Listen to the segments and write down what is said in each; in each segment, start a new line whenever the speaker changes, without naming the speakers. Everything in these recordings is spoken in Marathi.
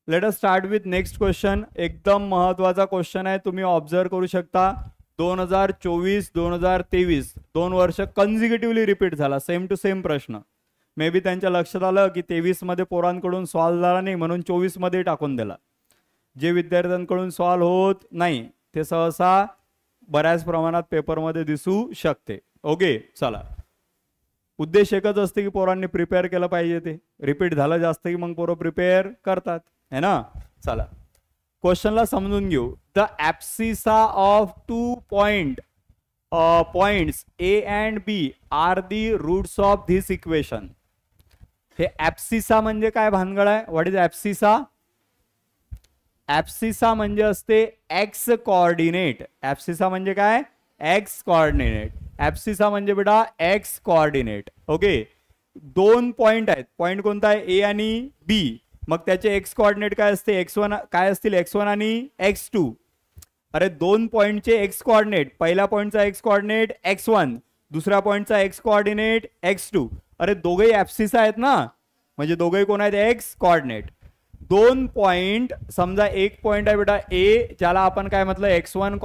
Let us start with next question. एकदम महत्वाचा क्वेश्चन आहे, तुम्ही ऑब्झर्व करू शकता. 2024-2023 2 वर्ष कन्झिक्युटिव्हली रिपीट झाला सेम टू सेम प्रश्न. मे बी त्यांच्या लक्षात आलं की 23 मध्ये पोरांकडून सॉल्व्ह झाला नाही म्हणून 24 मध्ये टाकून दिला. जे विद्यार्थ्यांकडून सॉल्व्ह होत नाही ते सहसा बऱ्याच प्रमाणात पेपरमध्ये दिसू शकते. ओके, चला. उद्देश एकच असते की पोरांनी प्रिपेअर केलं पाहिजे. ते रिपीट झालं जास्त की मग पोरं प्रिपेअर करतात, है ना. चला क्वेश्चनला समजून घेऊ. The abscissa of 2 points A and B are the roots of this equation. हे ॲप्सिसा म्हणजे काय भानगड आहे? What is ॲप्सिसा? ॲप्सिसा म्हणजे असते एक्स कोऑर्डिनेट. ॲप्सिसा म्हणजे काय? X coordinate. ॲप्सिसा म्हणजे बेटा एक्स कोऑर्डिनेट. ओके, 2 पॉइंट आहेत. पॉइंट कोणता आहे? ए आणि बी. मग त्याचे एक्स कोऑर्डिनेट काय असते? x1 काय असतील? x1 आणि x2. अरे 2 पॉइंटचे एक्स कोऑर्डिनेट, पहिल्या पॉइंटचा एक्स कोऑर्डिनेट x1, दुसऱ्या पॉइंटचा एक्स कोऑर्डिनेट x2. अरे दोघेही ॲप्सिसा आहेत ना, म्हणजे दोघेही कोण आहेत? X coordinate. 2 पॉइंट, समजा एक पॉइंट आहे बेटा ए, ज्याला आपण काय म्हटलं? x1,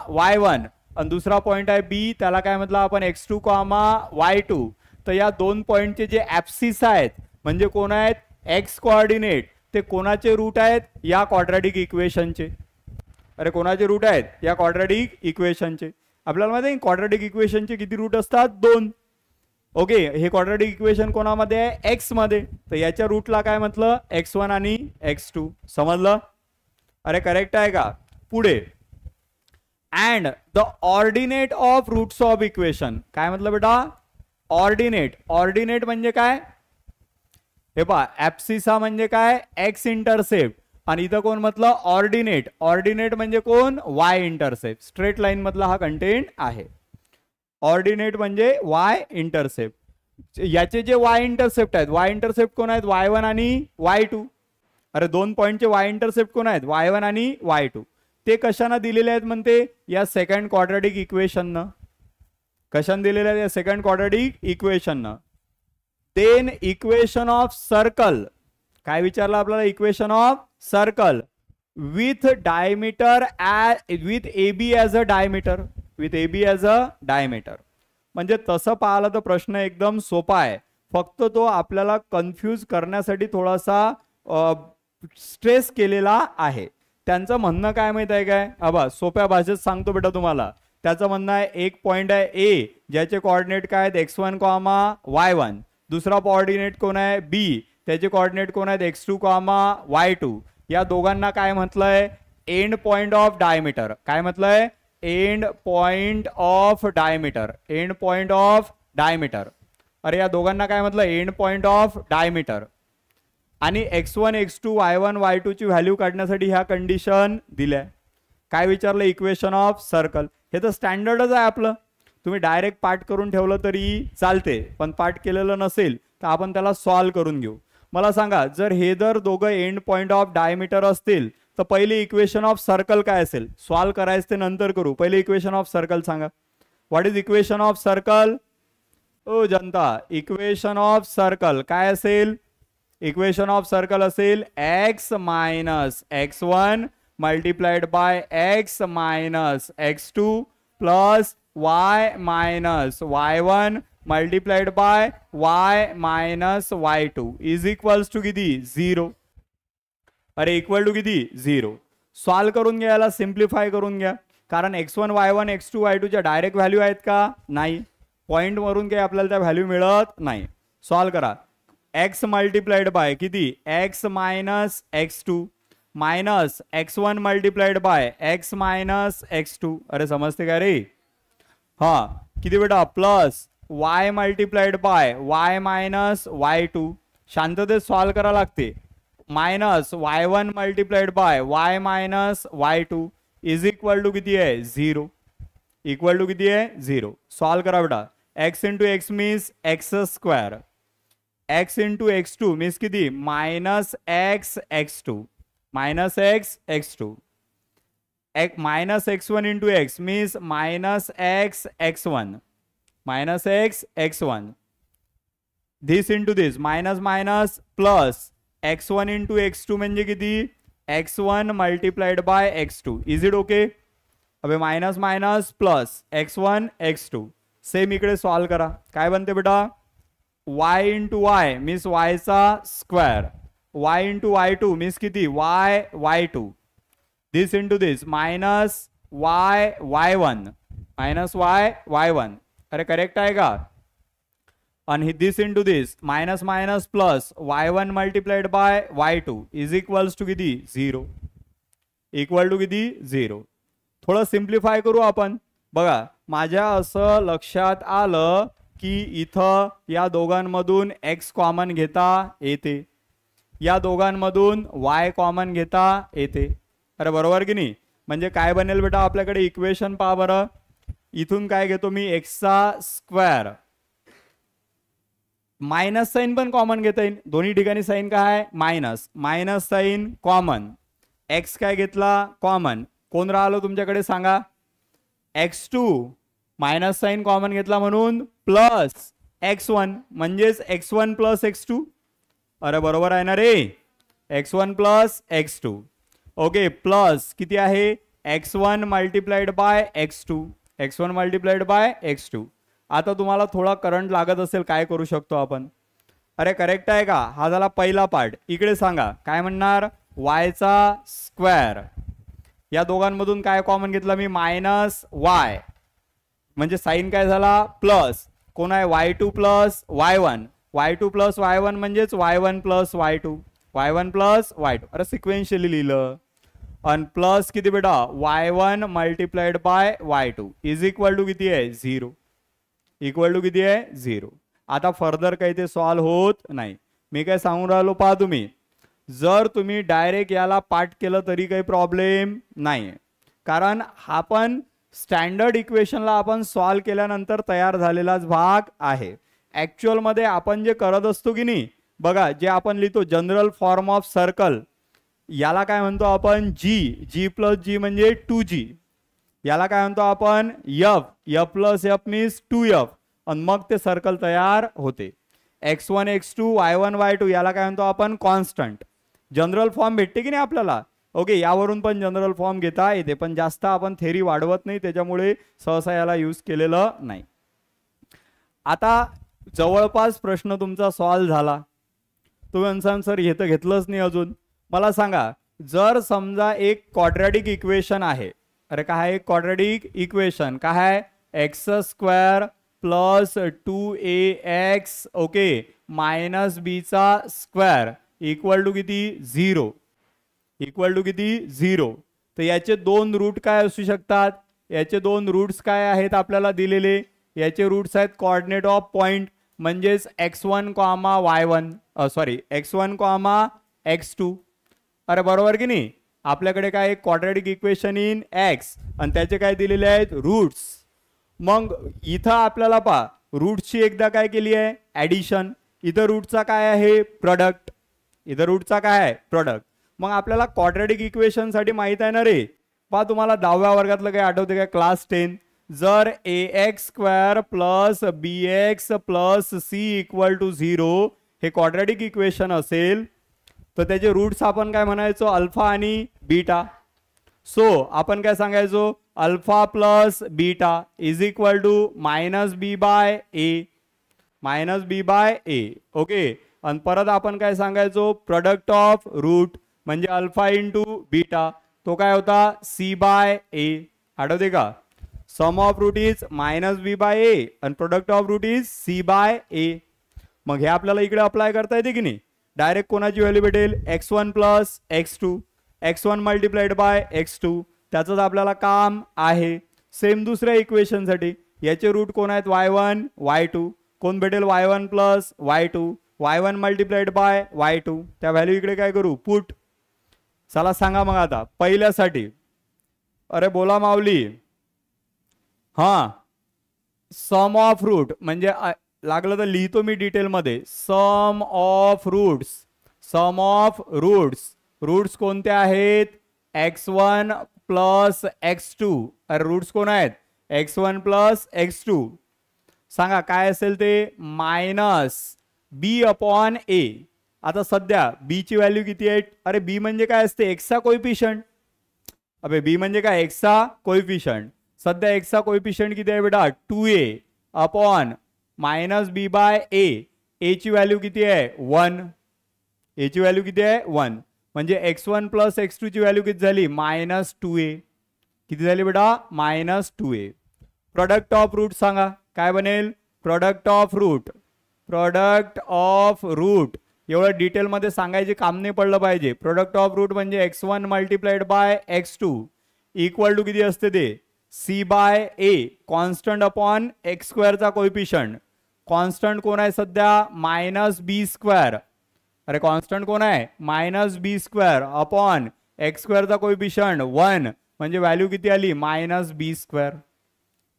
y1, आणि दुसरा पॉइंट आहे बी, त्याला काय म्हटलं आपण? x2, y2. तर या 2 पॉइंटचे जे ॲप्सिसा आहेत म्हणजे कोण आहेत? X coordinate. ते कोणाचे रूट आहेत? या क्वाड्रॅटिक इक्वेशनचे. अरे कोणाचे रूट आहेत? या क्वाड्रॅटिक इक्वेशनचे. आपल्याला माहिती आहे क्वाड्रॅटिक इक्वेशनचे किती रूट असतात? 2. ओके, हे क्वाड्रॅटिक इक्वेशन कोणामध्ये आहे? एक्स मध्ये. तर याच्या रूटला काय म्हटलं? x1 आणि x2. समजलं? अरे करेक्ट आहे का? पुढे, and the ordinate of roots of equation. काय म्हटलं बेटा? ऑर्डिनेट. ऑर्डिनेट म्हणजे काय? हे पहा, ॲप्सिसा म्हणजे काय? X intercept. आणि इथं कोण म्हटलं? ऑर्डिनेट. ऑर्डिनेट म्हणजे कोण? Y intercept. स्ट्रेट लाईन मधला हा कंटेंट आहे. ऑर्डिनेट म्हणजे वाय इंटरसेप्ट. याचे जे वाय इंटरसेप्ट आहेत, वाय इंटरसेप्ट कोण आहेत? y1 आणि y2. अरे 2 पॉइंटचे वाय इंटरसेप्ट कोण आहेत? y1 आणि y2. ते कशाने दिलेले आहेत म्हणते? या सेकंड क्वाड्रॅटिक इक्वेशननं. कशाने दिलेले आहेत? या सेकंड क्वाड्रॅटिक इक्वेशननं. Then equation of circle. काय विचारलं आपल्याला? Equation of circle with diameter with A B as a diameter. With A B as a diameter. म्हणजे तसं पाहिलं तर प्रश्न एकदम सोपा आहे, फक्त तो आपल्याला कन्फ्यूज करण्यासाठी थोडासा स्ट्रेस केलेला आहे. त्यांचं म्हणणं काय माहित आहे काय? अबा सोप्या भाषेत सांगतो बेटा तुम्हाला. त्याचं म्हणणं आहे एक पॉइंट आहे ए, ज्याचे कोऑर्डिनेट काय आहेत? x1, y1. दुसरा कोऑर्डिनेट कोण आहे? बी, त्याचे कोऑर्डिनेट कोण आहेत? x2, y2. या दोघांना काय म्हटलंय? End point of diameter. काय म्हटलंय? End point of diameter. End point of diameter. अरे या दोघांना काय म्हटलं? End point of diameter. आणि x1, x2, y1, y2 ची व्हॅल्यू काढण्यासाठी ह्या कंडिशन दिल्या. काय विचारलं? Equation of circle. हे तर स्टँडर्डच आहे आपलं. तुम्ही डायरेक्ट पार्ट करून ठेवलं तरी चालते, पण पार्ट केलेलं नसेल तर आपण त्याला सॉल्व करून घेऊ. मला सांगा, जर हे जर दोघं एंड पॉइंट ऑफ डायमीटर असतील तर पहिले इक्वेशन ऑफ सर्कल काय असेल? सॉल्व करायचं ते नंतर करू. पहिले इक्वेशन ऑफ सर्कल सांगा. What is equation of circle? ओ जनता, इक्वेशन ऑफ सर्कल काय असेल? इक्वेशन ऑफ सर्कल असेल x minus x1 multiplied by x minus x2 plus y minus y1 multiplied by y minus y2 is equals to किती? 0. अरे इक्वल टू किती? 0. सॉल्व करून घ्यायला सिम्प्लिफाय करून घ्या, कारण x1, y1, x2, y2 च्या डायरेक्ट व्हॅल्यू आहेत का? नाही. पॉइंट वरून काही आपल्याला त्या व्हॅल्यू मिळत नाही. सॉल्व करा. x मल्टिप्लाइड बाय किती? x minus x2 minus x1 multiplied by x minus x2. अरे समजते का रे? हा किती बेटा? Plus y multiplied by y minus y2. शांततेत सॉल्व करा लागते. Minus y1 multiplied by y minus y2 is equal to किती आहे? 0. इक्वल टू किती आहे? 0. सॉल्व करा बेटा. x into x means x square. x into x2 means किती? Minus x x2 minus x x2. Minus x1 into x means minus x x1 minus x x1. this into this minus minus plus x1 into x2 म्हणजे किती x1 multiplied by x2. Is it okay? अबे minus minus plus x1 x2. Same इकडे सॉल्व करा. काय बनते बेटा? y इंटू वाय मीन्स वायचा square, y into y2 means किती y y2. This into this minus y y1 minus y y1. अरे करेक्ट आहे का? आणि this into this minus minus plus y1 multiplied by y2 is equals to किती 0. इक्वल टू किती 0. थोडं सिम्प्लिफाय करू आपण. बघा माझ्या असं लक्षात आलं की इथं या दोघांमधून x कॉमन घेता येते, या दोघांमधून y कॉमन घेता येते. अरे बरोबर की नाही? म्हणजे काय बनेल बेटा आपल्याकडे इक्वेशन पहा बरं. इथून काय घेतो मी x चा स्क्वेअर, मायनस साइन पण कॉमन घेता येईल. दोन्ही ठिकाणी साइन काय आहे minus, minus sign common. x काय घेतला कॉमन, कोण राहिलो तुमच्याकडे सांगा? x2 मायनस साइन कॉमन घेतला म्हणून प्लस x1 म्हणजेच x1 प्लस x2. अरे बरोबर आहे ना रे? x1 plus x2. Okay plus किती आहे x1 multiplied by x2, x1 multiplied by x2. आता तुम्हाला थोडा करंट लागत असेल, काय करू शकतो आपण? अरे करेक्ट आहे का? हा झाला पहिला पार्ट. इकडे सांगा काय म्हणणार? y चा स्क्वेअर, या दोघांमधून काय कॉमन घेतला मी मायनस y म्हणजे साइन काय झाला प्लस. कोण आहे y2 plus y1, y2 plus y1 म्हणजेच y1 plus y2, y1 plus y2. अरे सिक्वेन्शियली लिहिलं. आणि प्लस किती बेटा y1 multiplied by y2 is equal to किती आहे 0. इक्वल टू किती आहे 0. आता फर्दर काही ते सॉल्व होत नाही. मी काय सांगून राहिलो पहा तुम्ही, जर तुम्ही डायरेक्ट याला पाठ केलं तरी काही प्रॉब्लेम नाही, कारण हा पण स्टँडर्ड इक्वेशनला आपण सॉल्व केल्यानंतर तयार झालेलाच भाग आहे. ऍक्च्युअल मध्ये आपण जे करत असतो की नाही, बघा जे आपण लिहितो जनरल फॉर्म ऑफ सर्कल, याला काय म्हणतो आपण जी प्लस जी म्हणजे 2g. याला काय म्हणतो आपण F plus F means 2f. आणि मग ते सर्कल तयार होते. x1 x2 y1 y2 याला काय म्हणतो आपण कॉन्स्टंट. जनरल फॉर्म भेटते की नाही आपल्याला? ओके यावरून पण जनरल फॉर्म घेता येते, पण जास्त आपण थेरी वाढवत नाही, त्याच्यामुळे सहसा याला यूज केलेलं नाही. आता जवळपास प्रश्न तुमचा सॉल्व झाला. तुम्ही म्हणसान सर हे तर घेतलंच नाही अजून. मला सांगा, जर समजा एक क्वाड्रॅटिक इक्वेशन आहे. अरे काय आहे क्वाड्रॅटिक इक्वेशन? काय आहे x square plus 2ax okay minus B चा स्क्वेअर इक्वल टू किती 0. इक्वल टू किती 0. तर याचे दोन रूट काय असू शकतात? याचे दोन रूट्स काय आहेत आपल्याला दिलेले? याचे रूट्स आहेत कोऑर्डिनेट ऑफ पॉइंट म्हणजेच x1 comma y1 sorry x1 comma x2. अरे बरोबर की नाही? आपल्याकडे काय क्वाड्रॅटिक इक्वेशन इन x आणि त्याचे काय दिलेले आहेत रूट्स. मग इथं आपल्याला पहा रूटची एकदा काय केली आहे ऍडिशन, इथं रूटचा काय आहे प्रोडक्ट, इथं रूटचा काय आहे प्रोडक्ट. मग आपल्याला क्वाड्रॅटिक इक्वेशन साठी माहित आहे ना रे, पहा तुम्हाला 10व्या वर्गातलं काय आठवते काय क्लास 10? जर ax square plus bx plus c equal to 0 हे क्वाड्रॅटिक इक्वेशन असेल तर त्याचे रूट्स आपण काय म्हणायचो अल्फा आणि बीटा. सो आपण काय सांगायचो alpha plus beta is equal to minus B by A, minus B by A. Okay आणि परत आपण काय सांगायचो प्रोडक्ट ऑफ रूट म्हणजे अल्फा इंटू बीटा, तो काय होता सी बाय ए. आठवते का? Sum of root is minus B by A आणि product of root is C by A. मग हे आपल्याला इकडे अप्लाय करता येते की नाही? डायरेक्ट कोणाची व्हॅल्यू भेटेल x1 plus x2, x1 multiplied by x2, त्याचंच आपल्याला काम आहे. सेम दुसऱ्या इक्वेशन साठी याचे रूट कोण आहेत y1 y2, कोण भेटेल y1 plus y2, y1 multiplied by y2. त्या व्हॅल्यू इकडे काय करू पुट. चला सांगा मग आता पहिल्यासाठी. अरे बोला माऊली. हा सम ऑफ रूट म्हणजे लागलं तर लिहितो मी डिटेल मध्ये. Sum of roots, sum of roots, roots कोणते आहेत x1 प्लस x2. अरे रूट्स कोण आहेत x1 प्लस x2. सांगा काय असेल ते मायनस बी अपॉन ए. आता सध्या बी ची व्हॅल्यू किती आहे? अरे बी म्हणजे काय असते? एक्सचा कोइफिशियंट. अबे बी म्हणजे काय? एक्सचा कोइफिशियंट. सध्या एक्सचा कोइफिशियंट किती आहे बेटा? 2a upon minus B by ए. ए ची व्हॅल्यू किती आहे? 1. ए ची व्हॅल्यू किती आहे? 1. म्हणजे x1 प्लस x2 ची व्हॅल्यू किती झाली? -2a. किती झाली बेटा? -2a. प्रोडक्ट ऑफ रूट सांगा काय बनेल? Product of root. Product of root एवढं डिटेलमध्ये सांगायचे काम नाही पडलं पाहिजे. प्रोडक्ट ऑफ रूट म्हणजे x1 multiplied by x2 equal to किती असते ते? c by a constant upon x स्क्वेअरचा कोइफिशियंट. कॉन्स्टंट कोण आहे सध्या? -b². अरे कॉन्स्टंट कोण आहे? -b² अपॉन एक्स स्क्वेअरचा कोइफिशियंट 1 म्हणजे व्हॅल्यू किती आली? -b².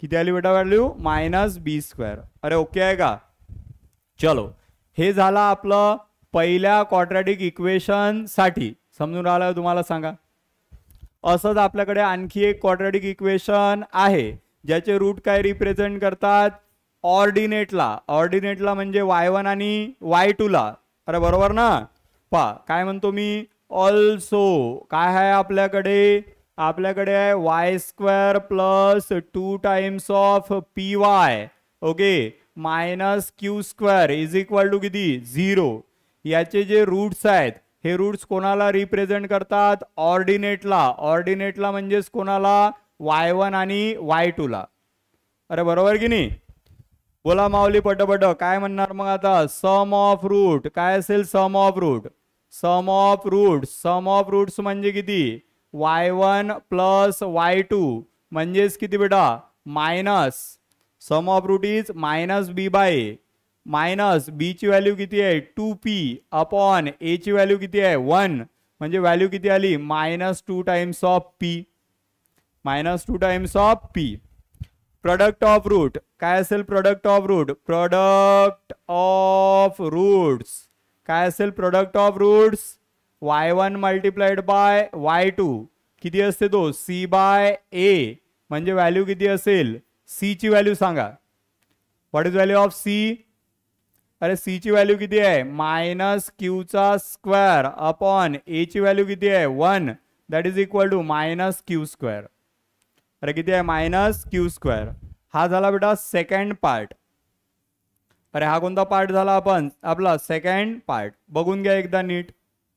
किती आली बेटा व्हॅल्यू? -b². अरे ओके आहे का? चलो हे झालं आपलं पहिल्या क्वाड्रॅटिक इक्वेशन साठी. समजून राहिलं तुम्हाला सांगा. असंच आपल्याकडे आणखी एक क्वाड्रॅटिक इक्वेशन आहे ज्याचे रूट काय रिप्रेझेंट करतात? ऑर्डिनेटला. ऑर्डिनेटला म्हणजे y1 आणि y2 ला. अरे बरोबर ना? पा काय म्हणतो मी? ऑल्सो काय आहे आपल्याकडे? आपल्याकडे आहे y² plus 2 times of py. Okay -q² is equal to किती? 0. याचे जे रूट्स आहेत हे रूट्स कोणाला रिप्रेझेंट करतात? ऑर्डिनेटला. ऑर्डिनेटला म्हणजेच कोणाला? y1 आणि y2 ला. अरे बरोबर की नाही? बोला माऊली पटपट काय म्हणणार मग आता? सम ऑफ रूट काय असेल? Sum of root. Sum of root. Sum of roots म्हणजे किती? y1 प्लस y2 म्हणजेच किती बेटा? Minus. Sum of root is -b by A. Minus B ची व्हॅल्यू किती आहे? 2p अपॉन ए ची व्हॅल्यू किती आहे? 1 म्हणजे व्हॅल्यू किती आली? -2 times of p. -2 times of p. Product of root काय असेल? Product of root. Product of roots काय असेल? Product of roots y1 multiplied by y2 किती असते तो? c बाय a म्हणजे व्हॅल्यू किती असेल? c ची व्हॅल्यू सांगा. What is value of c? अरे c ची व्हॅल्यू किती आहे? -q² अपॉन a ची व्हॅल्यू किती आहे? 1 that is equal to -q². अरे किती आहे? -q². हा झाला बेटा सेकंड पार्ट. अरे हा कोणता पार्ट झाला? आपण आपला सेकंड पार्ट बघून घ्या एकदा नीट.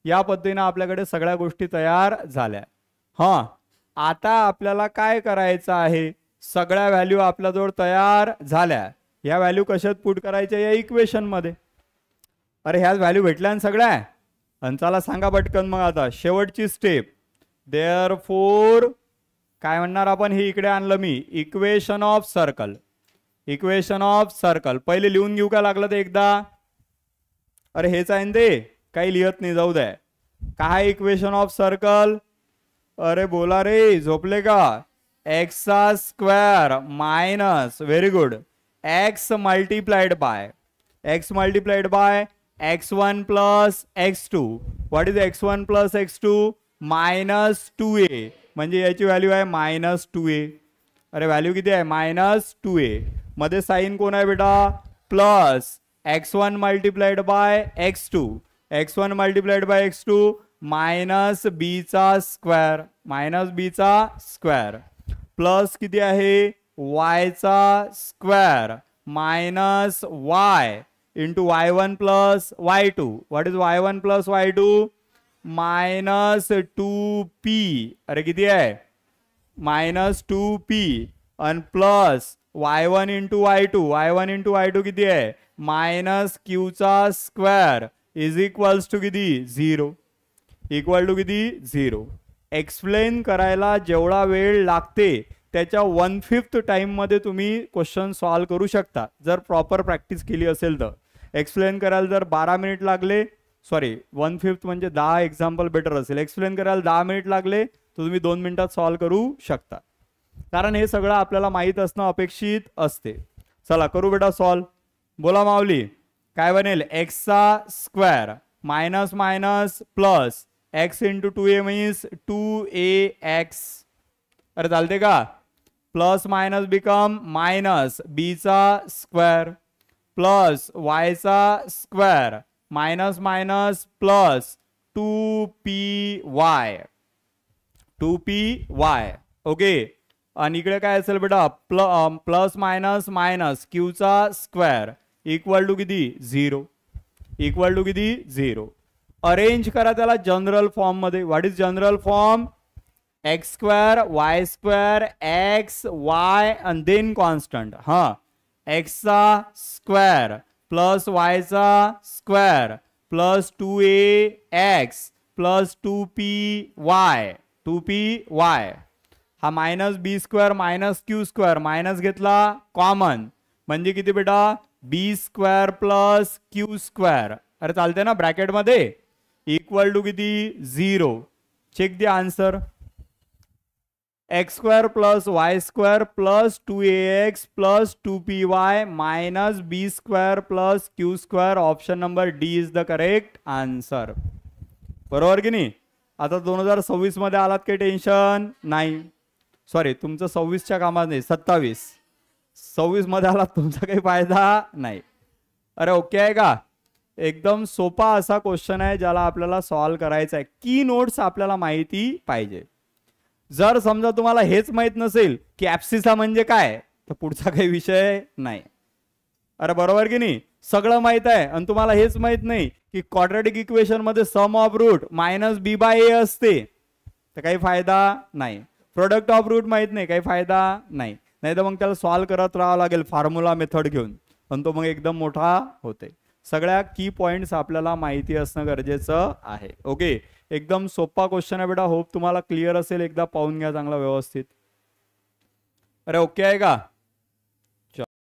या पद्धतीने आपल्याकडे सगळ्या गोष्टी तयार झाल्या. हा आता आपल्याला काय करायचं आहे? सगळ्या व्हॅल्यू आपल्याजवळ तयार झाल्या. या व्हॅल्यू कशात पुट करायच्या? या इक्वेशन मध्ये. अरे ह्याच व्हॅल्यू भेटल्या ना सगळ्या. आणि चला सांगा पटकन मग आता शेवटची स्टेप. देअरफॉर काय म्हणणार आपण? हे इकडे आणलं मी. Equation of circle. Equation of circle पहिले लिहून घेऊ का लागलं ते एकदा? अरे हेच आहे ते काही लिहत नाही जाऊ द्या. काय इक्वेशन ऑफ सर्कल? अरे बोला रे झोपले का? x² minus very good x multiplied bye x1 plus x2. What is x1 plus x2? -2a म्हणजे याची व्हॅल्यू आहे -2a. अरे व्हॅल्यू किती आहे? -2a. मध्ये साइन कोण आहे बेटा? Plus x1 multiplied by x2. x1 multiplied by x2 minus b² plus किती आहे? y² minus y into y1 plus y2. What is y1 plus y2? -2p. अरे किती आहे? -2p आणि प्लस y1 इंटू y2 किती आहे? -q² इज इक्वल्स टू किती? 0. इक्वल टू किती? 0. एक्सप्लेन करायला जेवढा वेळ लागते त्याच्या 1/5 टाइम मध्ये तुम्ही क्वेश्चन सॉल्व करू शकता जर प्रॉपर प्रॅक्टिस केली असेल तर. एक्सप्लेन करायला जर 12 मिनिट लागले, सॉरी 1/5 म्हणजे 10 एक्झाम्पल बेटर असेल. एक्सप्लेन करायला 10 मिनिट लागले तर तुम्ही 2 मिनिटात सॉल्व करू शकता. कारण हे सगळं आपल्याला माहित असणं अपेक्षित असते. चला करू बेटा सॉल्व. बोला माऊली काय बनेल? x² minus minus plus x into 2a means 2ax. अरे चालते का? Plus minus become minus b² plus y² minus minus plus 2py 2py okay. आणि इकडे काय असेल बेटा प्लस मायनस मायनस क्यूचा स्क्वेअर इक्वल टू किती 0 इक्वल टू किती 0. अरेंज करा त्याला जनरल फॉर्म मध्ये. What is general form? X square y square x y आणि देन कॉन्स्टंट. हा एक्सचा square plus वायचा square plus 2ax plus 2py हा minus b square minus q square minus घेतला कॉमन म्हणजे किती बेटा b square plus q square. अरे चालते ना ब्रॅकेट मध्ये इक्वल टू किती 0. Check the answer. X square plus y square plus 2ax plus 2py minus b square plus q square. Option number D is the correct answer. बरोबर की नाही. आता 2026 मध्ये आलात काही टेन्शन नाही. सॉरी तुमचं 26च्या कामात नाही 26 मध्ये आलात तुमचा काही फायदा नाही. अरे ओके आहे का. एकदम सोपा असा क्वेश्चन आहे ज्याला आपल्याला सॉल्व करायचा आहे. की नोट्स आपल्याला माहिती पाहिजे. जर समजा तुम्हाला हेच माहित नसेल की ऍब्सिसा म्हणजे काय तर पुढचा काही विषय नाही. अरे बरोबर की नाही. सगळं माहित आहे आणि तुम्हाला हेच माहित नाही की क्वाड्रॅटिक इक्वेशन मध्ये sum of root minus B by a असते तर काही फायदा नाही. प्रोडक्ट ऑफ रूट माहित नाही काही फायदा नाही. नाही तर मग त्याला सॉल्व करत राहावं लागेल फॉर्म्युला मेथड घेऊन पण तो मग एकदम मोठा होते. सगळ्या की पॉइंट्स आपल्याला माहिती असणं गरजेचं आहे. ओके एकदम सोपा क्वेश्चन आहे बेटा. होप तुम्हाला क्लिअर असेल. एकदा पाहून घ्या चांगला व्यवस्थित. अरे ओके आहे का.